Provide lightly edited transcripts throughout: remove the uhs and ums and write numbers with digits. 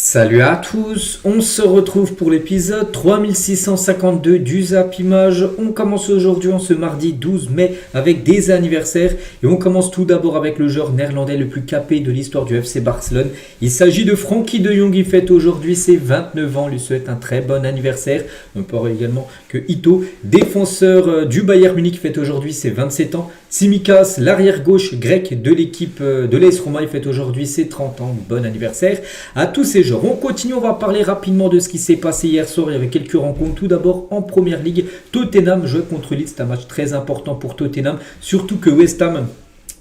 Salut à tous, on se retrouve pour l'épisode 3652 du Zap Image. On commence aujourd'hui en ce mardi 12 mai avec des anniversaires et on commence tout d'abord avec le joueur néerlandais le plus capé de l'histoire du FC Barcelone. Il s'agit de Frenkie de Jong, il fête aujourd'hui ses 29 ans, lui souhaite un très bon anniversaire. On peut également que Ito, défenseur du Bayern Munich, fête aujourd'hui ses 27 ans. Tsimikas, l'arrière gauche grec de l'équipe de l'AS Roma, il fête aujourd'hui ses 30 ans. Bon anniversaire à tous ces joueurs. On continue, on va parler rapidement de ce qui s'est passé hier soir. Il y avait quelques rencontres. Tout d'abord en première ligue, Tottenham jouait contre Leeds. C'est un match très important pour Tottenham, surtout que West Ham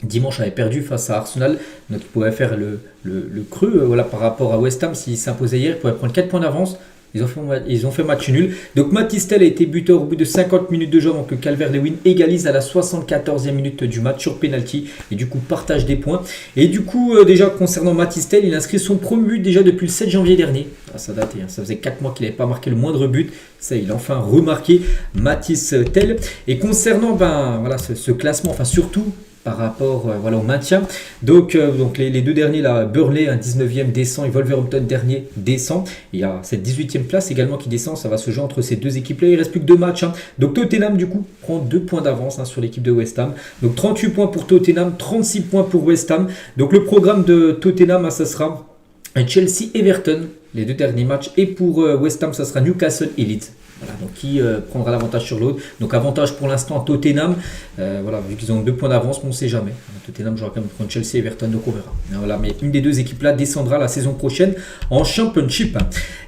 dimanche avait perdu face à Arsenal, donc il pouvait faire le creux par rapport à West Ham. S'il s'imposait hier, il pouvait prendre 4 points d'avance. Ils ont fait match nul. Donc Matistel a été buteur au bout de 50 minutes de jeu avant que Calvert-Lewin égalise à la 74e minute du match sur penalty et du coup partage des points. Et du coup déjà concernant Matistel, il inscrit son premier but déjà depuis le 7 janvier dernier. Ça date, ça faisait 4 mois qu'il n'avait pas marqué le moindre but. Ça, il a enfin remarqué Matistel. Et concernant ce classement, enfin surtout par rapport au maintien. Donc les deux derniers, là, Burnley, un 19e descend et Wolverhampton dernier descend. Il y a cette 18e place également qui descend. Ça va se jouer entre ces deux équipes-là. Il ne reste plus que 2 matchs. Donc Tottenham, du coup, prend 2 points d'avance sur l'équipe de West Ham. Donc 38 points pour Tottenham, 36 points pour West Ham. Donc le programme de Tottenham, ça sera Chelsea-Everton, les 2 derniers matchs. Et pour West Ham, ça sera Newcastle et Leeds. Voilà, donc qui prendra l'avantage sur l'autre. Donc avantage pour l'instant à Tottenham. Vu qu'ils ont 2 points d'avance, on ne sait jamais. Tottenham jouera quand même contre Chelsea et Everton, donc on verra. Mais une des 2 équipes là descendra la saison prochaine en Championship.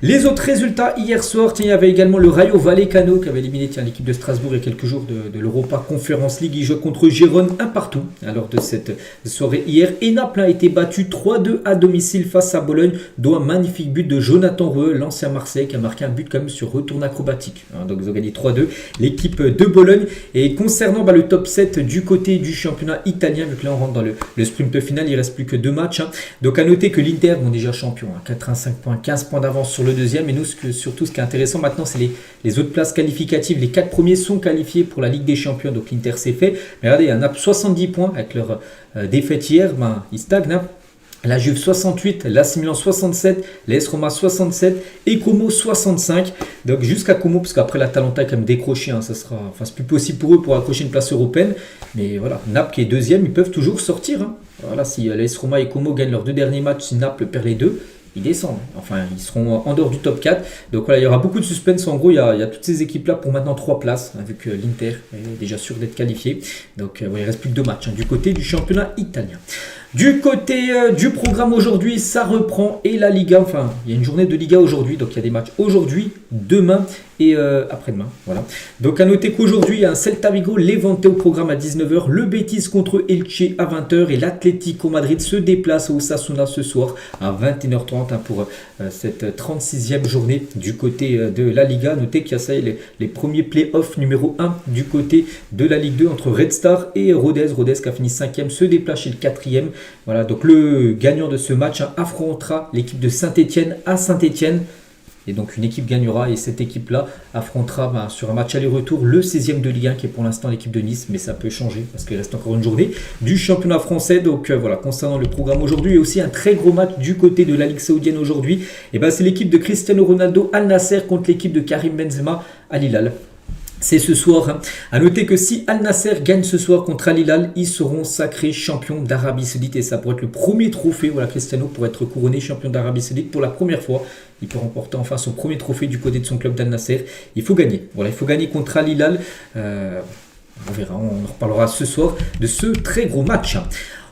Les autres résultats hier soir, il y avait également le Rayo Vallecano qui avait éliminé l'équipe de Strasbourg il y a quelques jours de l'Europa Conference League. Il joue contre Gérone 1 partout lors de cette soirée hier. Et Naples a été battu 3-2 à domicile face à Bologne, dont un magnifique but de Jonathan Reu, l'ancien Marseille, qui a marqué un but quand même sur retour acrobatique. Donc ils ont gagné 3-2 l'équipe de Bologne. Et concernant le top 7 du côté du championnat italien, vu que là on rentre dans le sprint final, il ne reste plus que 2 matchs. Donc à noter que l'Inter est déjà champion, 85 points, 15 points d'avance sur le deuxième. Et nous surtout ce qui est intéressant maintenant, c'est les autres places qualificatives. Les 4 premiers sont qualifiés pour la Ligue des Champions, donc l'Inter c'est fait. Mais regardez, il y en a 70 points avec leur défaite hier, ils stagnent. La Juve 68, l'AC Milan 67, l'AS Roma 67 et Como 65. Donc jusqu'à Como, parce qu'après l'Atalanta est quand même décroché, c'est plus possible pour eux pour accrocher une place européenne. Mais voilà, Naples qui est deuxième, ils peuvent toujours sortir. Voilà, si l'AS Roma et Como gagnent leurs 2 derniers matchs, si Naples perd les 2, ils descendent. Enfin, ils seront en dehors du top 4. Donc voilà, il y aura beaucoup de suspense. En gros, il y a toutes ces équipes-là pour maintenant 3 places, vu que l'Inter est déjà sûr d'être qualifié. Donc il ne reste plus que 2 matchs du côté du championnat italien. Du côté du programme aujourd'hui, ça reprend et la Liga, il y a une journée de Liga aujourd'hui, donc il y a des matchs aujourd'hui, demain et après-demain. Voilà. Donc à noter qu'aujourd'hui, il y a un Celta Vigo Levante au programme à 19h, le Betis contre Elche à 20h et l'Atlético Madrid se déplace au Osasuna ce soir à 21h30 pour cette 36e journée du côté de la Liga. Notez qu'il y a les premiers play-offs numéro 1 du côté de la Ligue 2 entre Red Star et Rodez. Rodez qui a fini 5e se déplace chez le 4e. Voilà, donc le gagnant de ce match affrontera l'équipe de Saint-Etienne à Saint-Etienne. Et donc une équipe gagnera et cette équipe-là affrontera sur un match aller-retour le 16e de Ligue 1 qui est pour l'instant l'équipe de Nice. Mais ça peut changer parce qu'il reste encore une journée du championnat français. Donc voilà, concernant le programme aujourd'hui, il y a aussi un très gros match du côté de la Ligue saoudienne aujourd'hui. Et c'est l'équipe de Cristiano Ronaldo Al Nasser contre l'équipe de Karim Benzema Al Hilal. C'est ce soir. À noter que si Al Nasser gagne ce soir contre Al Hilal, ils seront sacrés champions d'Arabie Saoudite et ça pourrait être le premier trophée. Voilà, Cristiano pourrait être couronné champion d'Arabie Saoudite pour la première fois. Il peut remporter enfin son premier trophée du côté de son club d'Al Nasser. Il faut gagner. Voilà, il faut gagner contre Al Hilal. On verra, on en reparlera ce soir de ce très gros match.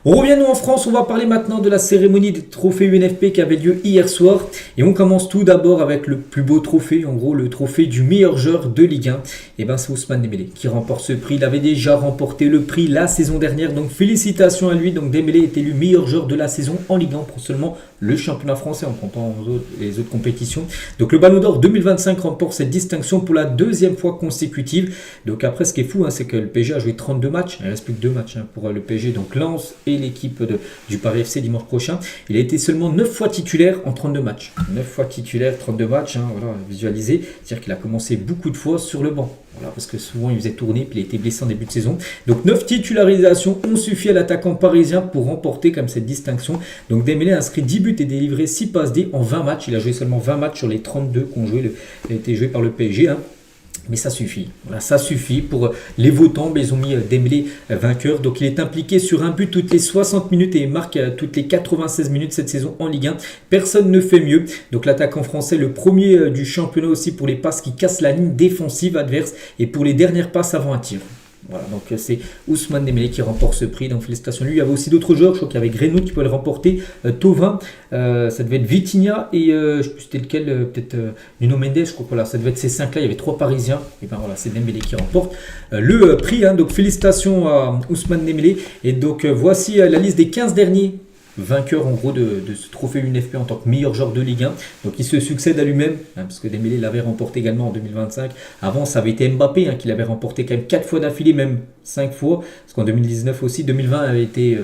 On revient nous en France, on va parler maintenant de la cérémonie des trophées UNFP qui avait lieu hier soir. Et on commence tout d'abord avec le plus beau trophée, en gros le trophée du meilleur joueur de Ligue 1. Et c'est Ousmane Dembélé qui remporte ce prix. Il avait déjà remporté le prix la saison dernière, donc félicitations à lui. Donc Dembélé est élu meilleur joueur de la saison en Ligue 1 pour seulement le championnat français en comptant les autres compétitions. Donc le Ballon d'Or 2025 remporte cette distinction pour la 2e fois consécutive. Donc après ce qui est fou, c'est que le PSG a joué 32 matchs. Il ne reste plus que 2 matchs pour le PSG, donc Lens et l'équipe du Paris FC dimanche prochain. Il a été seulement 9 fois titulaire en 32 matchs. 9 fois titulaire, 32 matchs, voilà, visualisé. C'est-à-dire qu'il a commencé beaucoup de fois sur le banc. Voilà, parce que souvent il faisait tourner, puis il était blessé en début de saison. Donc 9 titularisations ont suffi à l'attaquant parisien pour remporter comme cette distinction. Donc Dembélé a inscrit 10 buts et délivré 6 passes D en 20 matchs. Il a joué seulement 20 matchs sur les 32 qui ont été joués par le PSG. Mais ça suffit. Voilà, ça suffit pour les votants. Mais ils ont mis Dembélé vainqueur. Donc il est impliqué sur un but toutes les 60 minutes et il marque toutes les 96 minutes cette saison en Ligue 1. Personne ne fait mieux. Donc l'attaquant français, le premier du championnat aussi pour les passes qui cassent la ligne défensive adverse et pour les dernières passes avant un tir. Voilà, donc c'est Ousmane Dembélé qui remporte ce prix, donc félicitations lui. Il y avait aussi d'autres joueurs, je crois qu'il y avait Greenwood qui pouvait le remporter, Thauvin, ça devait être Vitinha et je ne sais plus c'était lequel, peut-être Nuno Mendes, je crois que voilà, ça devait être ces 5 là, il y avait 3 Parisiens, et ben voilà, c'est Dembélé qui remporte le prix, donc félicitations à Ousmane Dembélé. Et donc voici la liste des 15 derniers vainqueur en gros de ce trophée UNFP en tant que meilleur joueur de Ligue 1. Donc il se succède à lui-même, parce que Dembélé l'avait remporté également en 2025. Avant ça avait été Mbappé qui l'avait remporté quand même 4 fois d'affilée, même 5 fois, parce qu'en 2019 aussi, 2020 avait été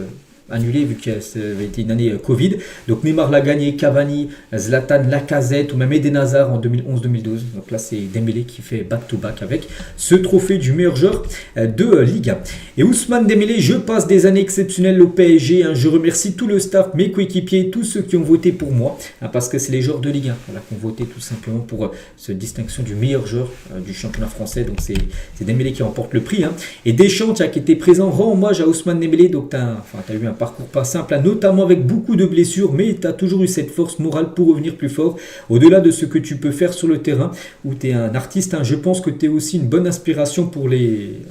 annulé vu que ça avait été une année Covid. Donc Neymar l'a gagné, Cavani, Zlatan, Lacazette ou même Eden Hazard en 2011-2012. Donc là c'est Dembélé qui fait back-to-back avec ce trophée du meilleur joueur de Ligue 1. Et Ousmane Dembélé, je passe des années exceptionnelles au PSG. Je remercie tout le staff, mes coéquipiers, tous ceux qui ont voté pour moi, parce que c'est les joueurs de Ligue 1 voilà, qui ont voté tout simplement pour cette distinction du meilleur joueur du championnat français. Donc c'est Dembélé qui remporte le prix. Et Deschamps qui était présent rend hommage à Ousmane Dembélé. Donc tu as eu un parcours pas simple, notamment avec beaucoup de blessures, mais tu as toujours eu cette force morale pour revenir plus fort, au-delà de ce que tu peux faire sur le terrain, où tu es un artiste. Je pense que tu es aussi une bonne inspiration pour les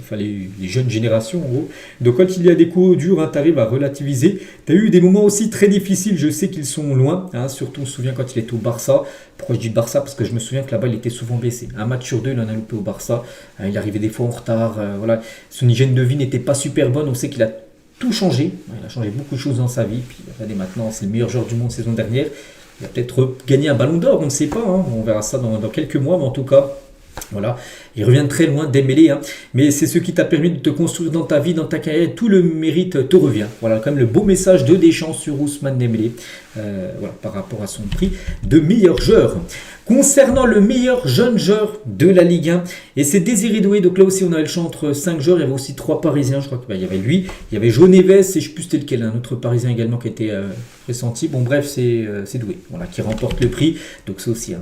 jeunes générations, en gros. Donc quand il y a des coups durs, tu arrives à relativiser. Tu as eu des moments aussi très difficiles, je sais qu'ils sont loin, surtout on se souvient quand il était au Barça. Pourquoi je dis Barça? Parce que je me souviens que là-bas il était souvent blessé. Un match sur deux, il en a loupé au Barça. Il arrivait des fois en retard. Voilà. Son hygiène de vie n'était pas super bonne. On sait qu'il a tout changé, il a changé beaucoup de choses dans sa vie, puis regardez maintenant, c'est le meilleur joueur du monde saison dernière, il a peut-être gagné un ballon d'or, on ne sait pas, on verra ça dans quelques mois, mais en tout cas, voilà, il revient de très loin, Dembélé, mais c'est ce qui t'a permis de te construire dans ta vie, dans ta carrière, tout le mérite te revient. Voilà, quand même le beau message de Deschamps sur Ousmane Dembélé, voilà, par rapport à son prix de meilleur joueur. Concernant le meilleur jeune joueur de la Ligue 1, et c'est Désiré Doué, donc là aussi on avait le choix entre 5 joueurs, il y avait aussi 3 Parisiens, je crois qu'il y avait lui, il y avait João Neves, et je ne sais plus c'était lequel, un autre Parisien également qui était pressenti, bon bref c'est Doué, voilà, qui remporte le prix, donc ça aussi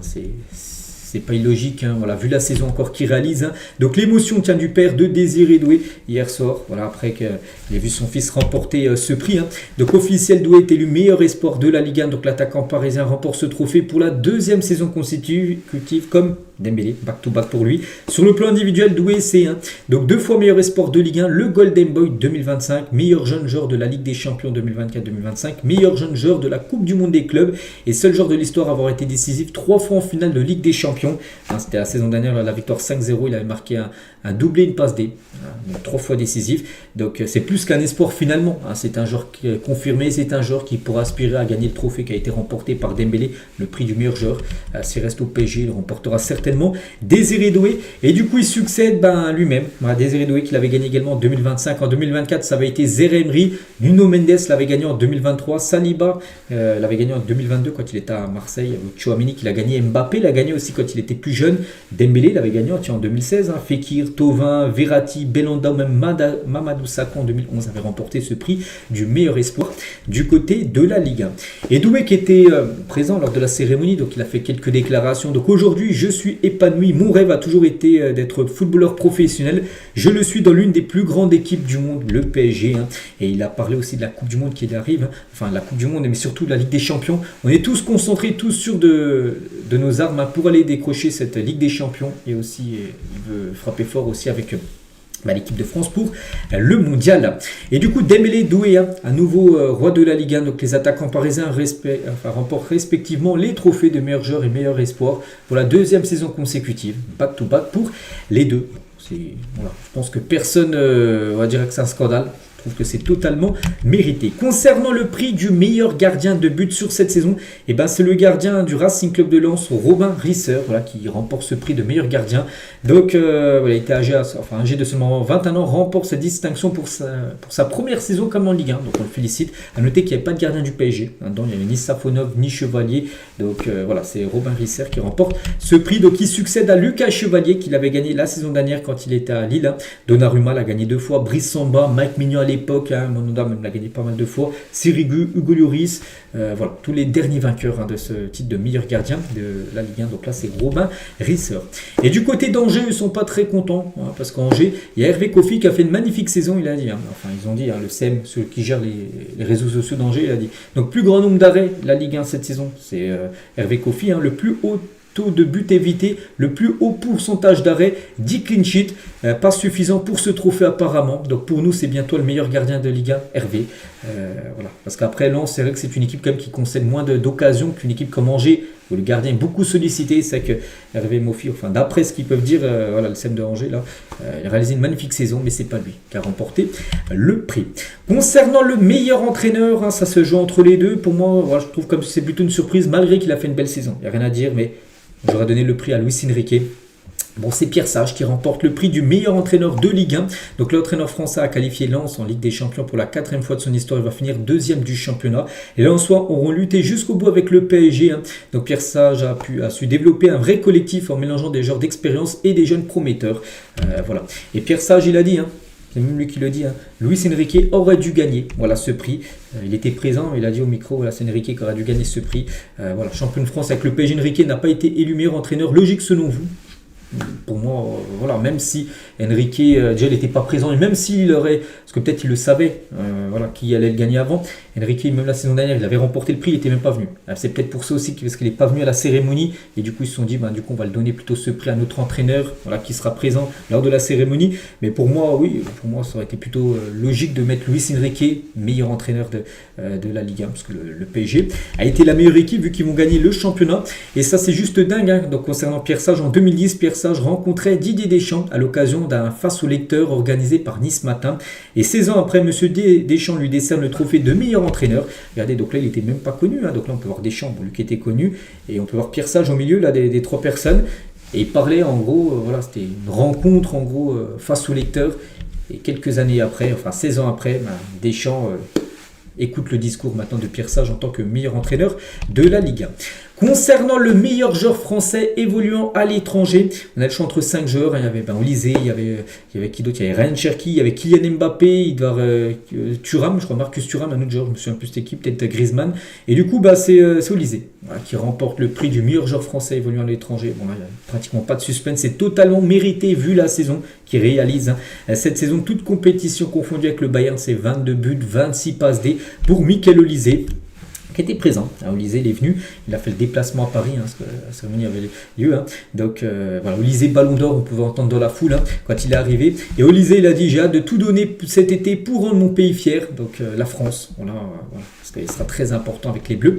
c'est pas illogique, voilà, vu la saison encore qu'il réalise. Donc l'émotion tient du père de Désiré Doué hier soir, voilà, après qu'il ait vu son fils remporter ce prix. Donc officiel, Doué est élu meilleur espoir de la Ligue 1. Donc l'attaquant parisien remporte ce trophée pour la 2e saison consécutive comme Dembélé, back-to-back pour lui. Sur le plan individuel, Doué c'est donc 2 fois meilleur espoir de Ligue 1, le Golden Boy 2025, meilleur jeune joueur de la Ligue des Champions 2024-2025, meilleur jeune joueur de la Coupe du Monde des clubs et seul joueur de l'histoire à avoir été décisif 3 fois en finale de Ligue des Champions. C'était la saison dernière, la victoire 5-0, il avait marqué un doublé, une passe D, donc 3 fois décisif. Donc c'est plus qu'un espoir finalement, c'est un joueur qui est confirmé, c'est un joueur qui pourra aspirer à gagner le trophée qui a été remporté par Dembélé, le prix du meilleur joueur. S'il reste au PSG, il le remportera certainement. Désiré Doué, et du coup il succède lui-même, Désiré Doué qui l'avait gagné également en 2025, en 2024 ça avait été Zaire Emery, Nuno Mendes l'avait gagné en 2023, Saliba l'avait gagné en 2022 quand il était à Marseille, Tchouaméni qui l'a gagné, Mbappé l'a gagné aussi quand il était plus jeune, Dembélé l'avait gagné en 2016, Fekir, Thauvin, Verratti, Belhanda, même Mamadou Sakho en 2011 avait remporté ce prix du meilleur espoir du côté de la Ligue 1. Et Doué qui était présent lors de la cérémonie, donc il a fait quelques déclarations. Donc aujourd'hui je suis épanoui, mon rêve a toujours été d'être footballeur professionnel, je le suis dans l'une des plus grandes équipes du monde, le PSG, et il a parlé aussi de la Coupe du Monde qui arrive, enfin la Coupe du Monde mais surtout de la Ligue des Champions. On est tous concentrés, tous sûrs de nos armes pour aller décrocher cette Ligue des Champions, et aussi il veut frapper fort aussi avec l'équipe de France pour le mondial. Et du coup Dembélé, Doué, à nouveau roi de la Ligue 1, donc les attaquants parisiens remportent respectivement les trophées de meilleur joueur et meilleur espoir pour la 2e saison consécutive, back to back pour les deux. Voilà. Je pense que personne va dire que c'est un scandale. trouve que c'est totalement mérité. Concernant le prix du meilleur gardien de but sur cette saison, eh ben, c'est le gardien du Racing Club de Lens, Robin Risser, voilà, qui remporte ce prix de meilleur gardien. Donc, voilà, il était âgé de seulement 21 ans, remporte cette distinction pour sa première saison comme en Ligue 1. Donc, on le félicite. À noter qu'il n'y avait pas de gardien du PSG. Donc, il n'y avait ni Safonov, ni Chevalier. Donc, voilà, c'est Robin Risser qui remporte ce prix. Donc, il succède à Lucas Chevalier, qu'il avait gagné la saison dernière quand il était à Lille. Donnarumma l'a gagné 2 fois. Brice Samba, Mike Mignon à l'époque, Monoda même l'a gagné pas mal de fois. Sirigu, Hugo Lloris, voilà, tous les derniers vainqueurs de ce titre de meilleur gardien de la Ligue 1. Donc là, c'est Robin Risser. Et du côté d'Angers, ils ne sont pas très contents, parce qu'Angers, il y a Hervé Kofi qui a fait une magnifique saison, il a dit. Enfin, ils ont dit, le CM, ceux qui gèrent les réseaux sociaux d'Angers, il a dit. Donc, plus grand nombre d'arrêts, la Ligue 1 cette saison, c'est Hervé Kofi, le plus haut taux de but évité, le plus haut pourcentage d'arrêt, 10 clean sheets, pas suffisant pour ce trophée apparemment. Donc pour nous, c'est bientôt le meilleur gardien de Ligue 1, Hervé. Voilà. Parce qu'après Lens, c'est vrai que c'est une équipe quand même qui concède moins d'occasions qu'une équipe comme Angers, où le gardien est beaucoup sollicité. C'est que Hervé Mofi, enfin d'après ce qu'ils peuvent dire, voilà, le CM de Angers, là, il a réalisé une magnifique saison, mais c'est pas lui qui a remporté le prix. Concernant le meilleur entraîneur, ça se joue entre les deux. Pour moi, voilà, je trouve comme c'est plutôt une surprise, malgré qu'il a fait une belle saison. Il n'y a rien à dire, mais j'aurais donné le prix à Luis Enrique. Bon, c'est Pierre Sage qui remporte le prix du meilleur entraîneur de Ligue 1. Donc l'entraîneur français a qualifié Lens en Ligue des Champions pour la 4e fois de son histoire. Il va finir 2e du championnat. Et là, en soi, auront lutté jusqu'au bout avec le PSG. Donc Pierre Sage a su développer un vrai collectif en mélangeant des joueurs d'expérience et des jeunes prometteurs. Voilà. Et Pierre Sage, il a dit, c'est même lui qui le dit, Luis Enrique aurait dû gagner, voilà, ce prix. Il était présent, il a dit au micro, voilà, c'est Enrique qui aurait dû gagner ce prix. Voilà, champion de France avec le PSG. Enrique n'a pas été élu meilleur entraîneur. Logique selon vous? Pour moi, voilà, même si Enrique, déjà, il n'était pas présent, et même s'il aurait, parce que peut-être il le savait, voilà, qui allait le gagner avant, Enrique, même la saison dernière, il avait remporté le prix, il n'était même pas venu. C'est peut-être pour ça aussi, parce qu'il n'est pas venu à la cérémonie, et du coup, ils se sont dit, du coup, on va le donner plutôt ce prix à notre entraîneur, voilà, qui sera présent lors de la cérémonie. Mais pour moi, oui, pour moi, ça aurait été plutôt logique de mettre Luis Enrique, meilleur entraîneur de la Ligue 1, parce que le PSG a été la meilleure équipe, vu qu'ils vont gagner le championnat. Et ça, c'est juste dingue. Donc, concernant Pierre Sage, en 2010, Pierre Sage rencontrait Didier Deschamps à l'occasion d'un face aux lecteurs organisé par Nice Matin. Et 16 ans après, M. Deschamps lui décerne le trophée de meilleur entraîneur. Regardez, donc là, il n'était même pas connu. Donc là, on peut voir Deschamps, lui qui était connu. Et on peut voir Pierre Sage au milieu là, des 3 personnes. Et il parlait, en gros, voilà, c'était une rencontre, en gros, face aux lecteurs. Et quelques années après, enfin 16 ans après, Deschamps écoute le discours maintenant de Pierre Sage en tant que meilleur entraîneur de la Ligue 1. Concernant le meilleur joueur français évoluant à l'étranger, on a le choix entre 5 joueurs. Il y avait Olysée, il y avait qui d'autre? Il y avait Ryan Cherki, il y avait Kylian Mbappé, il doit avoir Thuram, je crois Marcus Thuram, un autre joueur, je me souviens plus de cette équipe, peut-être Griezmann. Et du coup, c'est Olysée, voilà, qui remporte le prix du meilleur joueur français évoluant à l'étranger. Bon là, il n'y a pratiquement pas de suspense, c'est totalement mérité vu la saison qu'il réalise. Cette saison, toute compétition confondue avec le Bayern, c'est 22 buts, 26 passes D pour Michael Olysée, qui était présent. Olysée, il est venu, il a fait le déplacement à Paris, parce que la cérémonie avait lieu. Donc voilà, Olysée, ballon d'or, on pouvait entendre dans la foule quand il est arrivé. Et Olysée, il a dit, j'ai hâte de tout donner cet été pour rendre mon pays fier. Donc la France, voilà, parce qu'il sera très important avec les Bleus.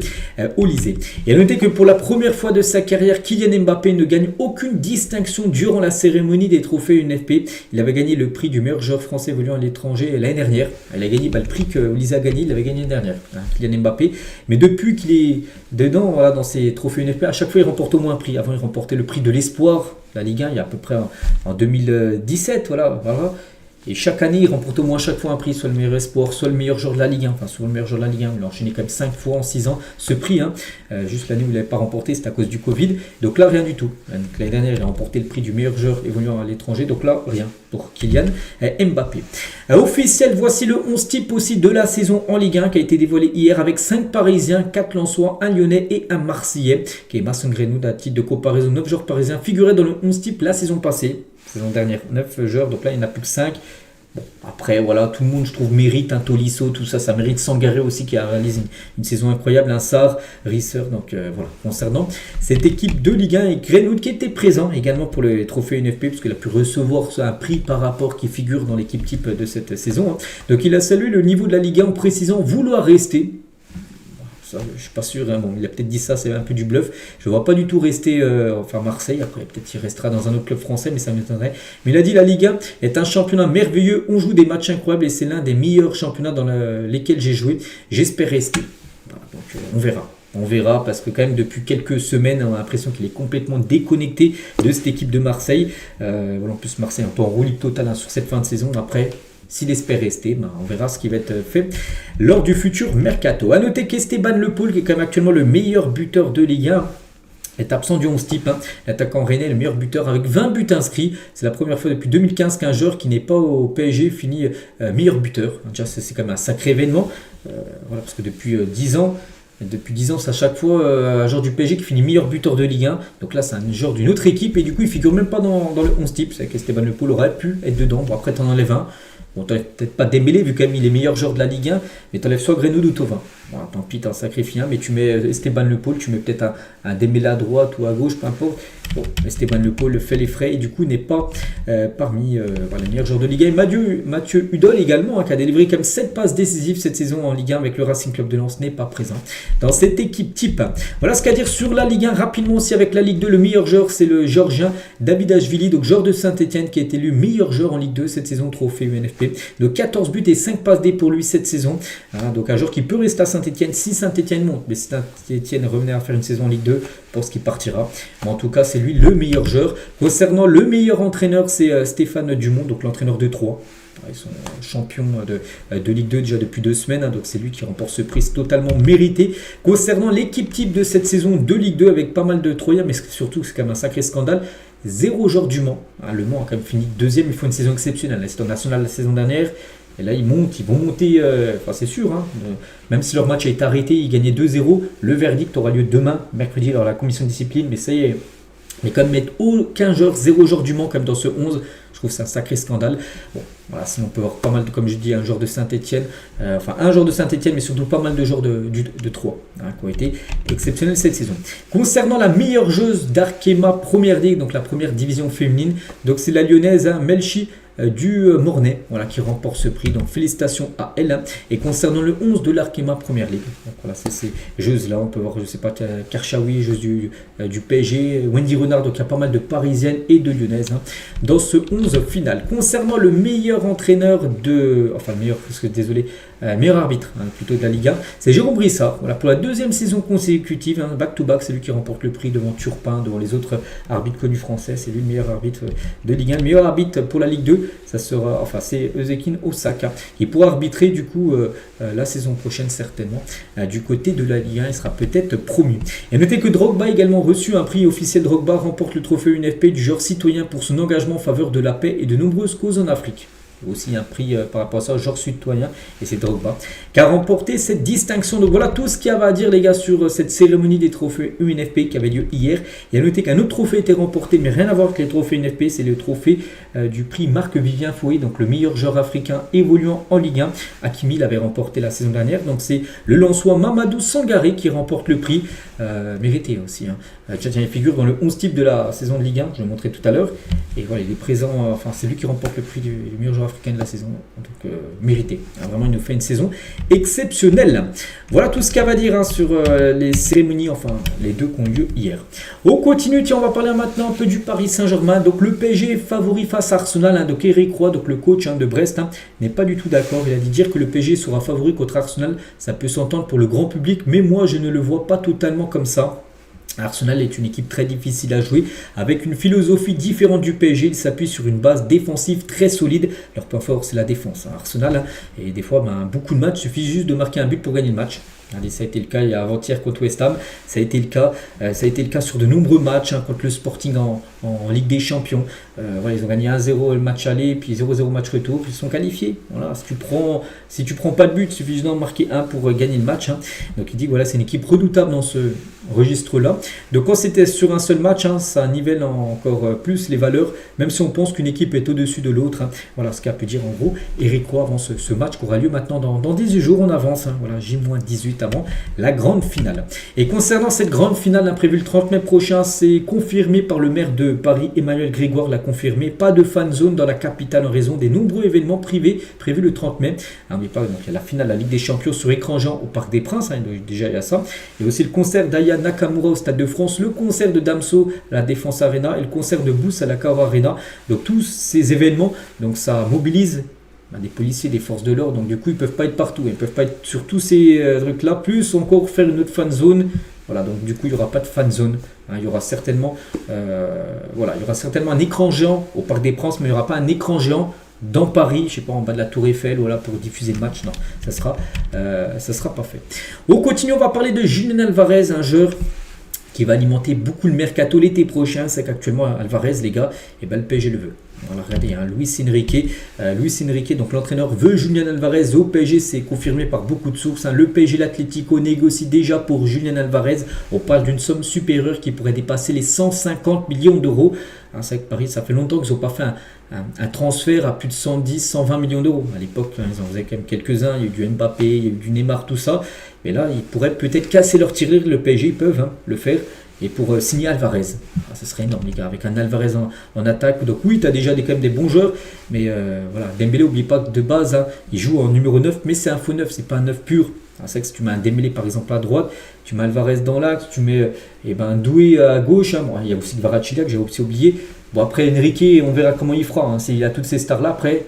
Olysée. Et à noter que pour la première fois de sa carrière, Kylian Mbappé ne gagne aucune distinction durant la cérémonie des trophées UNFP. Il avait gagné le prix du meilleur joueur français évoluant à l'étranger l'année dernière. Il a gagné le prix que Olysée a gagné, il l'avait gagné l'année dernière, Kylian Mbappé. Mais depuis qu'il est dedans, voilà, dans ces trophées UNFP, à chaque fois il remporte au moins un prix. Avant il remportait le prix de l'espoir, la Ligue 1, il y a à peu près en 2017, voilà. Et chaque année, il remporte au moins chaque fois un prix, soit le meilleur espoir, soit le meilleur joueur de la Ligue 1. Enfin, soit le meilleur joueur de la Ligue 1. Il a enchaîné quand même 5 fois en 6 ans ce prix. Juste l'année où il n'avait pas remporté, c'était à cause du Covid. Donc là, rien du tout. L'année dernière, il a remporté le prix du meilleur joueur évoluant à l'étranger. Donc là, rien pour Kylian Mbappé. Officiel, voici le 11 type aussi de la saison en Ligue 1 qui a été dévoilé hier avec 5 Parisiens, 4 Lensois, un Lyonnais et un Marseillais. Qui est Mason Greenwood à titre de comparaison. 9 joueurs parisiens figuraient dans le 11 type la saison passée. Saison dernière, 9 joueurs, donc là il n'y en a plus que 5. Bon, après, voilà, tout le monde, je trouve, mérite un Tolisso, tout ça, ça mérite Sangaré aussi qui a réalisé une saison incroyable, un Sarr, Risser, donc voilà, concernant cette équipe de Ligue 1 et Greenwood qui était présent également pour les trophées NFP, puisqu'il a pu recevoir un prix par rapport qui figure dans l'équipe type de cette saison. Donc il a salué le niveau de la Ligue 1 en précisant vouloir rester. Ça, je suis pas sûr. Hein. Bon, il a peut-être dit ça, c'est un peu du bluff. Je ne vois pas du tout rester, Marseille. Après, peut-être qu'il restera dans un autre club français, mais ça m'étonnerait. Mais il a dit la Ligue 1 est un championnat merveilleux. On joue des matchs incroyables et c'est l'un des meilleurs championnats dans lesquels j'ai joué. J'espère rester. Voilà, donc, on verra. On verra parce que quand même depuis quelques semaines on a l'impression qu'il est complètement déconnecté de cette équipe de Marseille. En plus Marseille est un peu en roue libre totale sur cette fin de saison. Après, s'il espère rester, on verra ce qui va être fait lors du futur mercato. A noter qu'Esteban Le Poul, qui est quand même actuellement le meilleur buteur de Ligue 1, est absent du 11 type. L'attaquant rennais est le meilleur buteur avec 20 buts inscrits. C'est la première fois depuis 2015 qu'un joueur qui n'est pas au PSG finit meilleur buteur. Déjà, c'est quand même un sacré événement. Parce que depuis 10 ans, c'est à chaque fois un joueur du PSG qui finit meilleur buteur de Ligue 1. Donc là, c'est un joueur d'une autre équipe et du coup, il ne figure même pas dans le 11 type. C'est qu'Esteban Le Poul aurait pu être dedans. Bon, après, tu en enlèves un. Bon, t'enlèves peut-être pas Dembélé vu quand même il est meilleur joueur de la Ligue 1, mais t'enlèves soit Greenwood ou Thauvin. Voilà, tant pis, t'en sacrifies un, mais tu mets Esteban Le Poul, tu mets peut-être un Dembélé à droite ou à gauche, peu importe. Bon, Esteban Le Poul fait les frais et du coup n'est pas parmi les meilleurs joueurs de Ligue 1. Et Mathieu Hudol également, qui a délivré quand même 7 passes décisives cette saison en Ligue 1 avec le Racing Club de Lens, n'est pas présent dans cette équipe type. Voilà ce qu'à dire sur la Ligue 1. Rapidement aussi avec la Ligue 2, le meilleur joueur c'est le Géorgien Davidashvili, donc joueur de Saint-Etienne qui a été élu meilleur joueur en Ligue 2 cette saison, trophée UNFP. De 14 buts et 5 passes D pour lui cette saison. Donc un joueur qui peut rester à Saint-Etienne si Saint-Etienne monte. Mais si Saint-Etienne revenait à faire une saison en Ligue 2, je pense qu'il partira. Mais en tout cas, c'est lui le meilleur joueur. Concernant le meilleur entraîneur, c'est Stéphane Dumont, donc l'entraîneur de Troyes. Ils sont champions de Ligue 2 déjà depuis 2 semaines, donc c'est lui qui remporte ce prix, c'est totalement mérité. Concernant l'équipe type de cette saison de Ligue 2 avec pas mal de Troyens, mais surtout c'est quand même un sacré scandale. 0 joueur du Mans. Le Mans a quand même fini deuxième, il faut une saison exceptionnelle. C'était en national la saison dernière. Et là, ils vont monter, c'est sûr. Même si leur match a été arrêté, ils gagnaient 2-0. Le verdict aura lieu demain, mercredi, lors de la commission de discipline. Mais ça y est, mais quand même mettre aucun joueur, 0 joueur du Mans comme dans ce 11, je trouve que c'est un sacré scandale. Bon, voilà, sinon on peut avoir pas mal, comme je dis, un joueur de Saint-Etienne, un joueur de Saint-Etienne, mais surtout pas mal de joueurs de Troyes qui ont été exceptionnels cette saison. Concernant la meilleure joueuse d'Arkema Première Ligue, donc la première division féminine, donc c'est la lyonnaise Melchi du Mornay, qui remporte ce prix. Donc félicitations à elle. Et concernant le 11 de l'Arkema Première Ligue, donc voilà, c'est ces joueuses là, on peut voir, je sais pas, Karchaoui, joueuse du PSG, Wendy Renard, donc il y a pas mal de parisiennes et de lyonnaises dans ce 11 final. Concernant le meilleur entraîneur meilleur arbitre plutôt de la Ligue 1, c'est Jérôme Brissard. Voilà, pour la deuxième saison consécutive, back to back, c'est lui qui remporte le prix devant Turpin, devant les autres arbitres connus français. C'est lui le meilleur arbitre de Ligue 1. Le meilleur arbitre pour la Ligue 2, c'est Ezekin Osaka. Il pourra arbitrer du coup la saison prochaine certainement. Du côté de la Ligue 1, il sera peut-être promu. Et notez que Drogba a également reçu un prix officiel. Drogba remporte le trophée UNFP du joueur citoyen pour son engagement en faveur de la paix et de nombreuses causes en Afrique. Aussi un prix par rapport à ça, genre citoyen, et c'est Drogba qui a remporté cette distinction. Donc voilà tout ce qu'il y avait à dire les gars sur cette cérémonie des trophées UNFP qui avait lieu hier. Il y a noté qu'un autre trophée a été remporté, mais rien à voir avec les trophées UNFP, c'est le trophée du prix Marc-Vivien Fouet, donc le meilleur joueur africain évoluant en Ligue 1. Hakimi l'avait remporté la saison dernière, donc c'est le Lensois Mamadou Sangaré qui remporte le prix, mérité aussi. Il figure dans le 11 type de la saison de Ligue 1, je le montrais tout à l'heure, et voilà, il est présent, c'est lui qui remporte le prix du meilleur joueur africain de la saison, donc mérité. Vraiment, il nous fait une saison exceptionnelle. Voilà tout ce qu'il y a à dire sur les cérémonies, les deux qui ont lieu hier. On continue, tiens, on va parler maintenant un peu du Paris Saint-Germain. Donc le PSG est favori face à Arsenal, donc Eric Roy, donc le coach de Brest, n'est pas du tout d'accord. Il a dit dire que le PSG sera favori contre Arsenal, ça peut s'entendre pour le grand public, mais moi je ne le vois pas totalement comme ça. Arsenal est une équipe très difficile à jouer, avec une philosophie différente du PSG. Il s'appuie sur une base défensive très solide. Leur point fort, c'est la défense. Arsenal, et des fois, beaucoup de matchs, il suffit juste de marquer un but pour gagner le match. Ça a été le cas avant-hier contre West Ham. Ça a été le cas sur de nombreux matchs contre le Sporting en Ligue des Champions. Ils ont gagné 1-0 le match aller, puis 0-0 match retour, puis ils sont qualifiés. Voilà, si tu prends pas de but, il suffit juste d'en marquer un pour gagner le match. Donc il dit que c'est une équipe redoutable dans ce registre-là. Donc quand c'était sur un seul match, ça nivelle encore plus les valeurs, même si on pense qu'une équipe est au-dessus de l'autre. Voilà ce qu'a pu dire en gros Eric Roy avant ce match qui aura lieu maintenant dans 18 jours. On avance. J-18. juste avant la grande finale. Et concernant cette grande finale imprévue le 30 mai prochain, c'est confirmé par le maire de Paris, Emmanuel Grégoire l'a confirmé, pas de fan zone dans la capitale en raison des nombreux événements privés prévus le 30 mai. N'oubliez pas, donc il y a la finale de la Ligue des Champions sur écran géant au Parc des Princes, déjà il y a ça. Il y a aussi le concert d'Aya Nakamura au Stade de France, le concert de Damso à la Défense Arena et le concert de Boots à la Cave Arena. Donc tous ces événements, donc ça mobilise des policiers, des forces de l'ordre, donc du coup ils peuvent pas être partout, ils peuvent pas être sur tous ces trucs là, plus encore faire une autre fan zone. Voilà, donc du coup il n'y aura pas de fan zone, il y aura certainement un écran géant au Parc des Princes, mais il n'y aura pas un écran géant dans Paris, je sais pas, en bas de la Tour Eiffel, voilà, pour diffuser le match. Non, ça sera pas fait. On continue, on va parler de Julián Álvarez, un joueur qui va alimenter beaucoup le mercato l'été prochain. C'est qu'actuellement Álvarez, les gars, et le PSG le veut. Voilà, regardez, Luis Enrique, donc l'entraîneur veut Julián Álvarez au PSG, c'est confirmé par beaucoup de sources. Le PSG, l'Atlético négocie déjà pour Julián Álvarez. On parle d'une somme supérieure qui pourrait dépasser les 150 millions d'euros. C'est vrai que Paris, ça fait longtemps qu'ils n'ont pas fait un transfert à plus de 110, 120 millions d'euros. À l'époque, ils en faisaient quand même quelques-uns. Il y a eu du Mbappé, il y a eu du Neymar, tout ça. Mais là, ils pourraient peut-être casser leur tirelire. Le PSG, ils peuvent le faire. Et pour signer Álvarez, ça serait énorme, les gars, avec un Álvarez en attaque. Donc oui, tu as déjà quand même des bons joueurs, mais voilà, Dembélé, n'oublie pas que de base, il joue en numéro 9, mais c'est un faux 9, c'est pas un 9 pur. C'est vrai que si tu mets un Dembélé par exemple à droite, tu mets Álvarez dans l'axe, tu mets Doué à gauche, bon, il y a aussi Kvaratskhelia que j'ai aussi oublié. Bon, après Enrique, on verra comment il fera. S'il a toutes ces stars-là, après,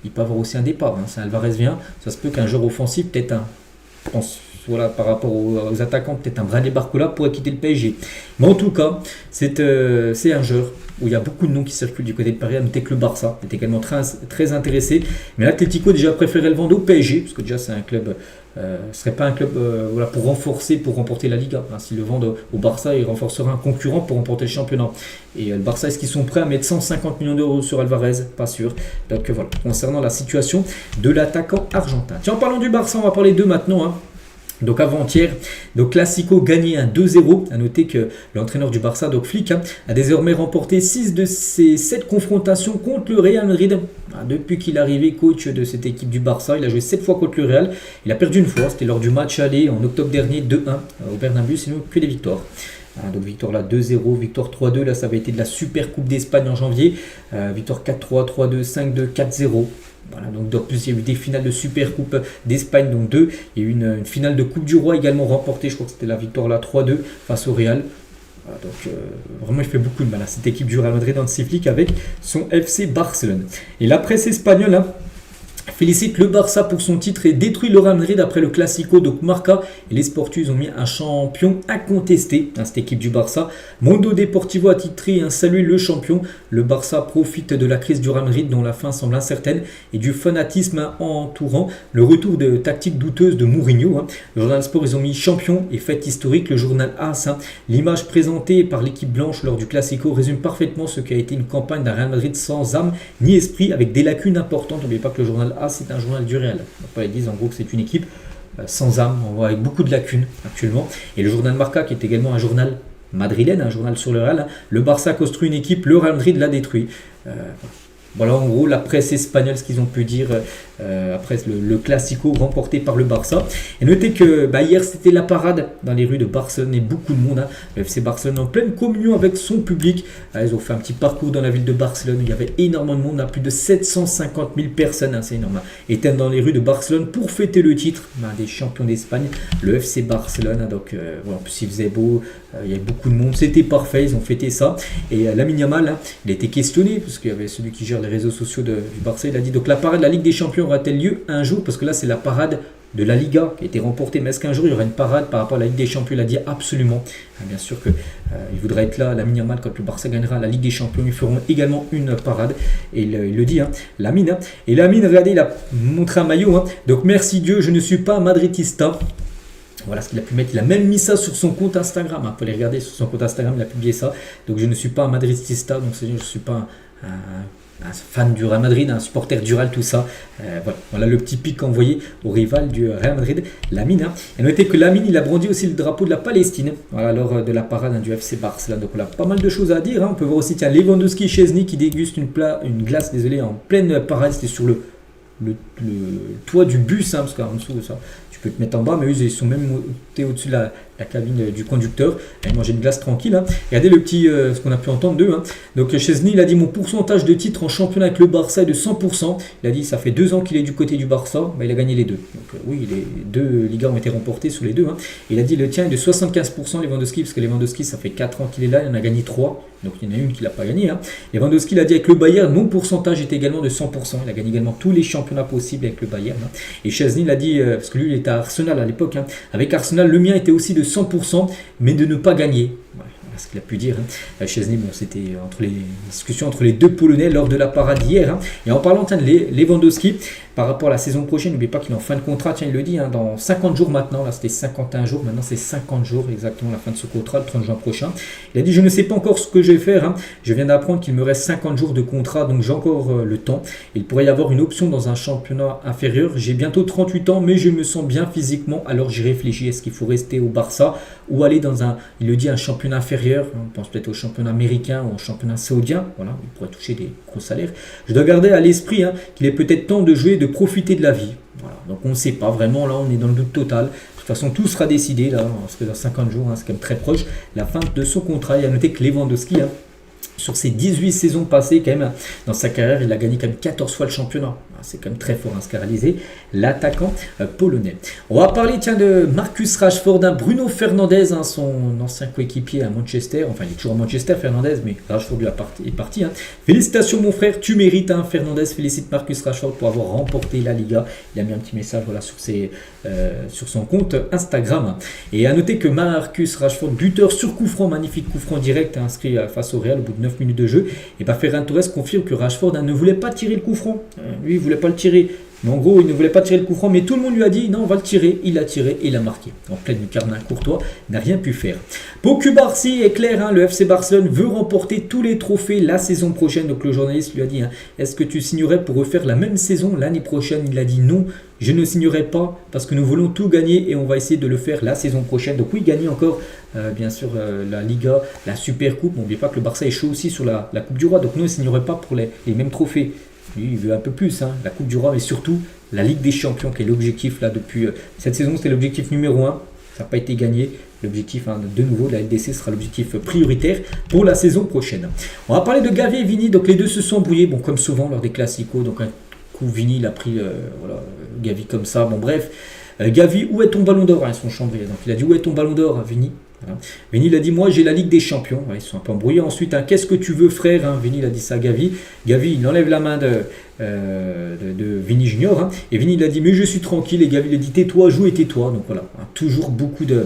il peut avoir aussi un départ. Si Álvarez vient, ça se peut qu'un joueur offensif, peut-être je pense, voilà, par rapport aux attaquants, peut-être un Bradley Barcola pourrait quitter le PSG. Mais en tout cas, c'est un joueur où il y a beaucoup de noms qui circulent du côté de Paris, à noter que le Barça est également très intéressé. Mais l'Atlético déjà préférait le vendre au PSG, parce que déjà c'est un club, ce ne serait pas un club pour remporter la Liga. S'il le vendent au Barça, il renforcera un concurrent pour remporter le championnat. Et le Barça, est-ce qu'ils sont prêts à mettre 150 millions d'euros sur Álvarez? Pas sûr. Donc voilà, concernant la situation de l'attaquant argentin. Tiens, en parlant du Barça, on va parler d'eux maintenant. Donc avant-hier, donc Classico gagné un 2-0. À noter que l'entraîneur du Barça, donc Flick, a désormais remporté 6 de ses 7 confrontations contre le Real Madrid. Depuis qu'il est arrivé coach de cette équipe du Barça, il a joué 7 fois contre le Real. Il a perdu une fois, c'était lors du match aller en octobre dernier, 2-1 au Bernabéu, sinon que des victoires. Donc victoire là 2-0, victoire 3-2, là ça avait été de la Super Coupe d'Espagne en janvier. Victoire 4-3, 3-2, 5-2, 4-0. Voilà, donc en plus il y a eu des finales de Super Coupe d'Espagne, donc 2. Il y a eu une finale de Coupe du Roi également remportée, je crois que c'était la victoire là 3-2 face au Real. Voilà, donc vraiment il fait beaucoup de mal à cette équipe du Real Madrid dans le Flick avec son FC Barcelone. Et la presse espagnole félicite le Barça pour son titre et détruit le Real Madrid après le Classico. Donc Marca et les Sportus ont mis un champion incontesté à cette équipe du Barça. Mundo Deportivo a titré salut le champion. Le Barça profite de la crise du Real Madrid dont la fin semble incertaine et du fanatisme entourant le retour de tactiques douteuses de Mourinho. Le journal Sport, ils ont mis champion et fête historique. Le journal AS, l'image présentée par l'équipe blanche lors du Classico résume parfaitement ce qu'a été une campagne d'un Real Madrid sans âme ni esprit avec des lacunes importantes. N'oubliez pas que le journal c'est un journal du Real. Donc, ils disent en gros que c'est une équipe sans âme, on voit avec beaucoup de lacunes actuellement. Et le journal Marca, qui est également un journal madrilène, un journal sur le Real, le Barça construit une équipe, le Real Madrid l'a détruit. Voilà en gros la presse espagnole, ce qu'ils ont pu dire après le Classico remporté par le Barça. Et notez que hier c'était la parade dans les rues de Barcelone et beaucoup de monde. Le FC Barcelone en pleine communion avec son public. Ils ont fait un petit parcours dans la ville de Barcelone. Il y avait énormément de monde, plus de 750 000 personnes, c'est énorme, étaient dans les rues de Barcelone pour fêter le titre des champions d'Espagne, le FC Barcelone. Donc voilà, en plus il faisait beau, il y avait beaucoup de monde, c'était parfait, ils ont fêté ça. Et Lamine Yamal, il a été questionné parce qu'il y avait celui qui gère les réseaux sociaux du Barça. Il a dit donc la parade de la Ligue des Champions aura-t-elle lieu un jour, parce que là c'est la parade de la Liga qui a été remportée, mais est-ce qu'un jour il y aura une parade par rapport à la Ligue des Champions? Il a dit absolument. Bien sûr que il voudrait être là, Lamine Yamal, quand le Barça gagnera la Ligue des Champions, ils feront également une parade. Et il le dit, Lamine. Et Lamine, regardez, il a montré un maillot. Donc merci Dieu, je ne suis pas madridista. Voilà ce qu'il a pu mettre. Il a même mis ça sur son compte Instagram. Vous pouvez les regarder sur son compte Instagram, il a publié ça. Donc je ne suis pas un madridista, donc je ne suis pas un fan du Real Madrid, un supporter du Real, tout ça. Voilà le petit pic envoyé au rival du Real Madrid, Lamine. Et notez que Lamine, il a brandi aussi le drapeau de la Palestine, lors de la parade du FC Barcelone. Donc on a pas mal de choses à dire. On peut voir aussi Lewandowski et Szczesny qui dégustent une glace en pleine parade. C'était sur le toit du bus, parce qu'en dessous de ça, tu tu peux te mettre en bas, mais eux, ils sont même montés au-dessus de la cabine du conducteur. Ils mangeaient une glace tranquille. Hein. Regardez le petit, ce qu'on a pu entendre d'eux. Hein. Donc Chesney, il a dit mon pourcentage de titres en championnat avec le Barça est de 100%. Il a dit ça fait 2 ans qu'il est du côté du Barça, il a gagné les deux. Donc oui, les 2 Ligas ont été remportés sous les 2. Hein. Il a dit le tien est de 75% Lewandowski, parce que Lewandowski, ça fait 4 ans qu'il est là, il en a gagné 3. Donc il y en a une qu'il n'a pas gagné. Hein. Lewandowski, il a dit avec le Bayern, mon pourcentage était également de 100%. Il a gagné également tous les championnats possibles avec le Bayern. Hein. Et Chesney, il a dit, parce que lui, il était à Arsenal à l'époque. Hein. Avec Arsenal, le mien était aussi de 100%, mais de ne pas gagner. Voilà ce qu'il a pu dire. Hein. Chesney, bon, c'était entre les discussions entre les 2 Polonais lors de la parade hier. Hein. Et en parlant de Lewandowski, par rapport à la saison prochaine, n'oubliez pas qu'il est en fin de contrat, tiens, il le dit, hein, dans 50 jours maintenant, là c'était 51 jours, maintenant c'est 50 jours exactement la fin de ce contrat, le 30 juin prochain. Il a dit, je ne sais pas encore ce que je vais faire, hein. Je viens d'apprendre qu'il me reste 50 jours de contrat, donc j'ai encore le temps. Il pourrait y avoir une option dans un championnat inférieur, j'ai bientôt 38 ans, mais je me sens bien physiquement, alors j'y réfléchis, est-ce qu'il faut rester au Barça ou aller dans il le dit, un championnat inférieur, on pense peut-être au championnat américain ou au championnat saoudien, voilà, il pourrait toucher des gros salaires. Je dois garder à l'esprit qu'il est peut-être temps de jouer, de profiter de la vie. Voilà. Donc on ne sait pas vraiment, là on est dans le doute total. De toute façon tout sera décidé là, parce que dans 50 jours, hein, c'est quand même très proche, la fin de son contrat. Il a noté que Lewandowski, hein, sur ses 18 saisons passées, quand même, dans sa carrière, il a gagné quand même 14 fois le championnat. C'est quand même très fort, hein, ce qu'a réalisé l'attaquant polonais. On va parler tiens, de Marcus Rashford, hein, Bruno Fernandes, hein, son ancien coéquipier à Manchester. Enfin, il est toujours à Manchester, Fernandes, mais Rashford est parti. Hein. Félicitations mon frère, tu mérites. Hein. Fernandes félicite Marcus Rashford pour avoir remporté la Liga. Il a mis un petit message voilà, sur son compte Instagram. Et à noter que Marcus Rashford, buteur sur coup franc, magnifique coup franc direct, hein, inscrit face au Real au bout de 9 minutes de jeu. Et Ferran Torres confirme que Rashford ne voulait pas tirer le coup franc. Lui, il voulait pas le tirer. Mais en gros, il ne voulait pas tirer le coup franc, mais tout le monde lui a dit non, on va le tirer. Il l'a tiré et il a marqué. En pleine lucarne, Courtois n'a rien pu faire. Pour Cubarsí est clair, hein, le FC Barcelone veut remporter tous les trophées la saison prochaine. Donc le journaliste lui a dit est-ce que tu signerais pour refaire la même saison l'année prochaine? Il a dit non, je ne signerai pas parce que nous voulons tout gagner et on va essayer de le faire la saison prochaine. Donc oui, gagner encore bien sûr la Liga, la Super Coupe. N'oubliez pas que le Barça est chaud aussi sur la Coupe du Roi. Donc nous, on ne signerait pas pour les mêmes trophées. Lui, il veut un peu plus, hein, la Coupe du Roi, mais surtout la Ligue des Champions, qui est l'objectif là depuis cette saison, c'était l'objectif numéro 1. Ça n'a pas été gagné. L'objectif, hein, de nouveau, de la LDC sera l'objectif prioritaire pour la saison prochaine. On va parler de Gavi et Vini. Donc les deux se sont embrouillés, bon, comme souvent lors des Classicos. Donc un coup, Vini, il a pris Gavi comme ça. Bon, bref. Gavi, où est ton ballon d'or? Ils sont chambrés. Donc il a dit où est ton ballon d'or, Vini? Voilà. Vini il a dit moi j'ai la Ligue des Champions. Ouais, ils sont un peu embrouillés. Ensuite qu'est-ce que tu veux frère, hein? Vini il a dit ça à Gavi. Gavi il enlève la main de Vini Junior, hein? Et Vini il a dit mais je suis tranquille et Gavi il a dit tais-toi, joue et tais-toi. Donc voilà, hein, toujours beaucoup de...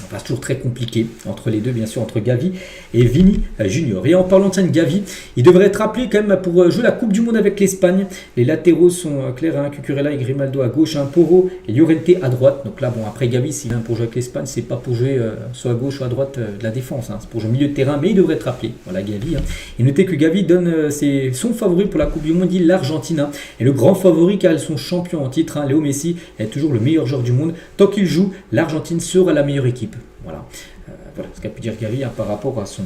Enfin, c'est toujours très compliqué entre les deux, bien sûr, entre Gavi et Vini Junior. Et en parlant de Gavi, il devrait être appelé quand même pour jouer la Coupe du Monde avec l'Espagne. Les latéraux sont clairs, hein, Cucurella et Grimaldo à gauche, un Porro et Llorente à droite. Donc là, bon, après Gavi, s'il vient pour jouer avec l'Espagne, c'est pas pour jouer soit à gauche, soit à droite de la défense. Hein, c'est pour jouer au milieu de terrain, mais il devrait être appelé. Voilà Gavi. Hein. Et notez que Gavi donne son favori pour la Coupe du Monde, dit l'Argentine. Hein, et le grand favori car son champion en titre, hein, Léo Messi, est toujours le meilleur joueur du monde. Tant qu'il joue, l'Argentine sera la meilleure équipe. Voilà, voilà ce qu'a pu dire Gavi, hein, par rapport à son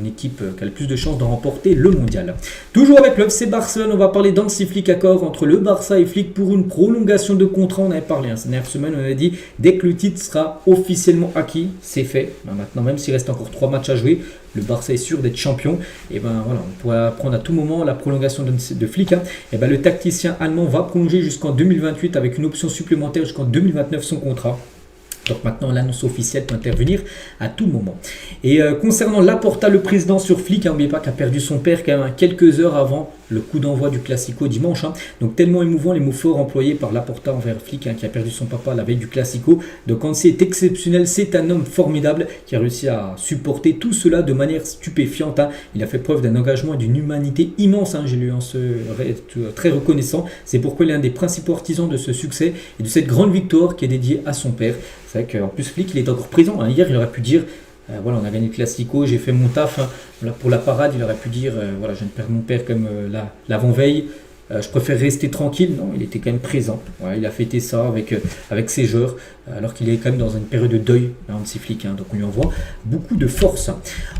équipe qui a le plus de chances de remporter le mondial. Toujours avec le FC Barcelone, on va parler d'Hansi Flick, accord entre le Barça et Flick pour une prolongation de contrat. On avait parlé, hein, cette dernière semaine, on avait dit dès que le titre sera officiellement acquis, c'est fait. Ben, maintenant, même s'il reste encore 3 matchs à jouer, le Barça est sûr d'être champion. Et ben voilà, on pourra prendre à tout moment la prolongation de Flick. Hein. Et ben le tacticien allemand va prolonger jusqu'en 2028 avec une option supplémentaire jusqu'en 2029 son contrat. Donc maintenant, l'annonce officielle peut intervenir à tout moment. Et concernant Laporta, le président sur Flick, n'oubliez pas qu'il a perdu son père quand même, hein, quelques heures avant le coup d'envoi du Classico dimanche. Hein. Donc tellement émouvant les mots forts employés par Laporta envers Flick, hein, qui a perdu son papa la veille du Classico. Donc Hansi est exceptionnel, c'est un homme formidable qui a réussi à supporter tout cela de manière stupéfiante. Hein. Il a fait preuve d'un engagement et d'une humanité immense. Hein. J'ai lu en ce très reconnaissant. C'est pourquoi il est un des principaux artisans de ce succès et de cette grande victoire qui est dédiée à son père. C'est vrai qu'en plus Flick, il est encore présent. Hein. Hier, il aurait pu dire voilà, on a gagné le Classico, j'ai fait mon taf. Hein. Voilà, pour la parade, il aurait pu dire voilà, je viens de perdre mon père comme l'avant-veille. je préfère rester tranquille. Non, il était quand même présent. Voilà, il a fêté ça avec ses joueurs, alors qu'il est quand même dans une période de deuil, Hansi Flick, donc on lui envoie beaucoup de force.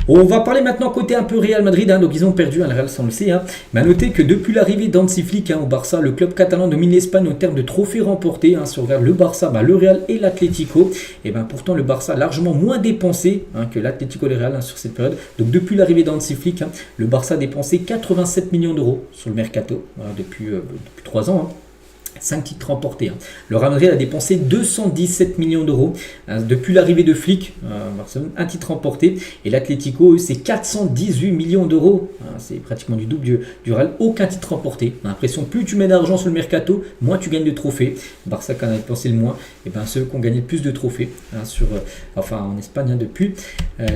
On va parler maintenant côté un peu Real Madrid, donc ils ont perdu, le Real, ça on le sait, mais à noter que depuis l'arrivée d'Hansi Flick au Barça, le club catalan domine l'Espagne en termes de trophées remportés. Si on regarde le Barça, le Real et l'Atlético, et pourtant le Barça a largement moins dépensé que l'Atlético et le Real sur cette période. Donc depuis l'arrivée d'Hansi Flick, le Barça a dépensé 87 millions d'euros sur le mercato, depuis 3 ans. 5 titres remportés. Le Real Madrid a dépensé 217 millions d'euros depuis l'arrivée de Flick, Barcelone, un titre remporté. Et l'Atlético, c'est 418 millions d'euros. C'est pratiquement du double du Real, aucun titre remporté. On a l'impression que plus tu mets d'argent sur le mercato, moins tu gagnes de trophées. Barça qui en a dépensé le moins, et ceux qui ont gagné le plus de trophées en Espagne depuis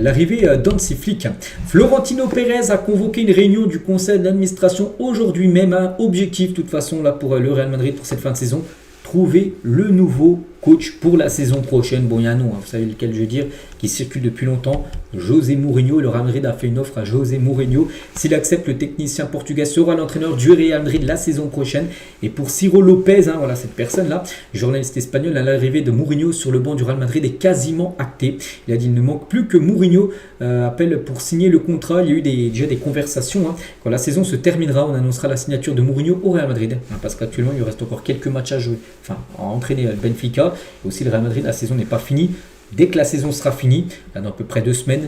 l'arrivée d'Hansi Flick. Florentino Pérez a convoqué une réunion du conseil d'administration aujourd'hui même. Objectif de toute façon là pour le Real Madrid pour cette fin de saison, trouver le nouveau coach pour la saison prochaine. Bon, il y a un nom, vous savez lequel je veux dire, qui circule depuis longtemps, José Mourinho. Le Real Madrid a fait une offre à José Mourinho. S'il accepte, le technicien portugais sera l'entraîneur du Real Madrid la saison prochaine. Et pour Ciro Lopez, voilà cette personne-là, journaliste espagnol, l'arrivée de Mourinho sur le banc du Real Madrid est quasiment actée. Il a dit il ne manque plus que Mourinho appelle pour signer le contrat. Il y a eu déjà des conversations. Quand la saison se terminera, on annoncera la signature de Mourinho au Real Madrid. Parce qu'actuellement, il lui reste encore quelques matchs à jouer. À entraîner Benfica. Et aussi le Real Madrid, la saison n'est pas finie. Dès que la saison sera finie, dans à peu près 2 semaines,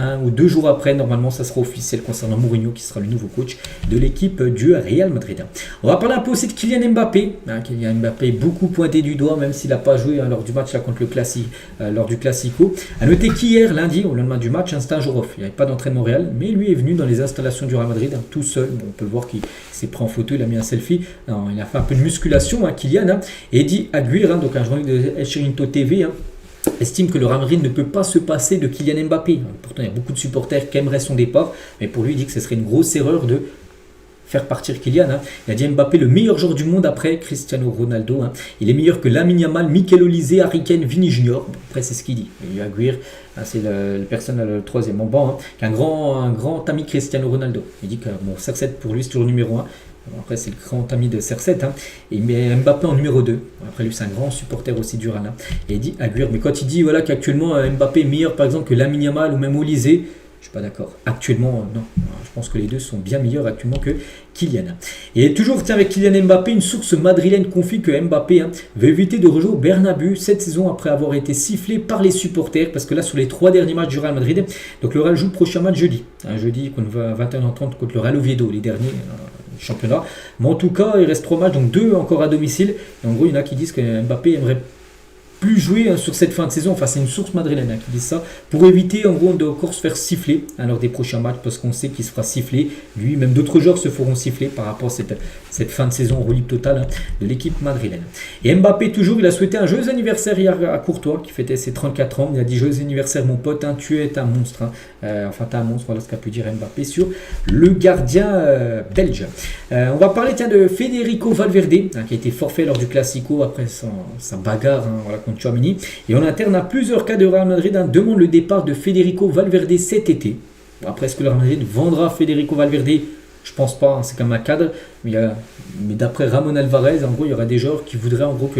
1 ou 2 jours après, normalement, ça sera officiel concernant Mourinho, qui sera le nouveau coach de l'équipe du Real Madrid. On va parler un peu aussi de Kylian Mbappé. Kylian Mbappé est beaucoup pointé du doigt, même s'il n'a pas joué lors du match contre lors du Classico. A noter qu'hier, lundi, au lendemain du match, c'était un jour off. Il n'y avait pas d'entraînement Real, mais lui est venu dans les installations du Real Madrid, tout seul. On peut le voir qu'il s'est pris en photo, il a mis un selfie. Il a fait un peu de musculation, Kylian. Eddie Aguirre, donc un journaliste de El Chiringuito TV, estime que le Real Madrid ne peut pas se passer de Kylian Mbappé. Pourtant, il y a beaucoup de supporters qui aimeraient son départ, mais pour lui, il dit que ce serait une grosse erreur de faire partir Kylian. Il a dit Mbappé, le meilleur joueur du monde après Cristiano Ronaldo. Il est meilleur que Lamine Yamal, Mikel Olise, Harry Kane, Vini Junior. Après, c'est ce qu'il dit. Et Aguirre, c'est le personne le troisième en banc, qui est un grand ami Cristiano Ronaldo. Il dit que CR7 pour lui, c'est toujours numéro 1. Après, c'est le grand ami de CR7. Et il met Mbappé en numéro 2. Après, lui, c'est un grand supporter aussi du Real. Et il dit Aguirre. Mais quand il dit qu'actuellement, Mbappé est meilleur, par exemple, que Lamine Yamal ou même Olise, je ne suis pas d'accord. Actuellement, non. Je pense que les deux sont bien meilleurs actuellement que Kylian. Et toujours, avec Kylian Mbappé, une source madrilène confie que Mbappé veut éviter de rejouer au Bernabéu cette saison après avoir été sifflé par les supporters. Parce que là, sur les 3 derniers matchs du Real Madrid, donc le Real joue le prochain match jeudi. Jeudi, à 21h30 contre le Real Oviedo, les derniers championnat. Mais en tout cas, il reste 3 matchs, donc 2 encore à domicile. Et en gros, il y en a qui disent que Mbappé aimerait plus jouer sur cette fin de saison. Enfin, c'est une source madrilène qui dit ça, pour éviter en gros de encore se faire siffler lors des prochains matchs, parce qu'on sait qu'il se fera siffler. Lui, même d'autres joueurs se feront siffler par rapport à cette fin de saison en roue libre totale de l'équipe madrilène. Et Mbappé, toujours, il a souhaité un joyeux anniversaire hier à Courtois, qui fêtait ses 34 ans. Il a dit joyeux anniversaire, mon pote, tu es un monstre. T'es un monstre, voilà ce qu'a pu dire Mbappé sur le gardien belge. On va parler de Federico Valverde, qui a été forfait lors du Classico après sa bagarre contre Tchouaméni. Et en interne, à plusieurs cas de Real Madrid demande le départ de Federico Valverde cet été. Après, est-ce que le Real Madrid vendra Federico Valverde? Je pense pas, c'est comme un cadre. Mais d'après Ramon Alvarez, en gros, il y aura des joueurs qui voudraient en gros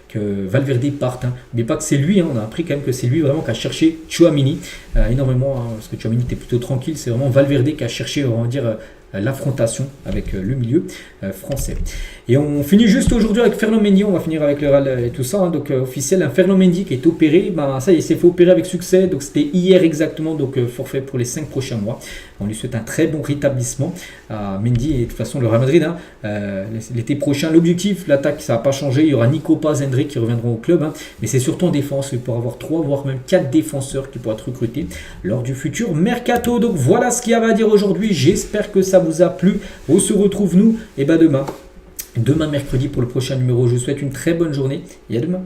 que Valverde parte. Mais pas que c'est lui, on a appris quand même que c'est lui vraiment qui a cherché Tchouaméni énormément, parce que Tchouaméni était plutôt tranquille. C'est vraiment Valverde qui a cherché, on va dire, l'affrontation avec le milieu français. Et on finit juste aujourd'hui avec Ferland Mendy. On va finir avec le Real et tout ça. Donc officiel, un Ferland Mendy qui est opéré. Ça, il s'est fait opérer avec succès. Donc c'était hier exactement. Donc forfait pour les 5 prochains mois. On lui souhaite un très bon rétablissement à Mendy. Et de toute façon, le Real Madrid, l'été prochain, l'objectif, l'attaque, ça n'a pas changé. Il y aura Nico Paz, Hendrik qui reviendront au club. Mais c'est surtout en défense. Il pourra avoir 3 voire même 4 défenseurs qui pourraient être recrutés lors du futur mercato. Donc voilà ce qu'il y avait à dire aujourd'hui. J'espère que ça vous a plu. On se retrouve nous demain mercredi pour le prochain numéro. Je vous souhaite une très bonne journée et à demain.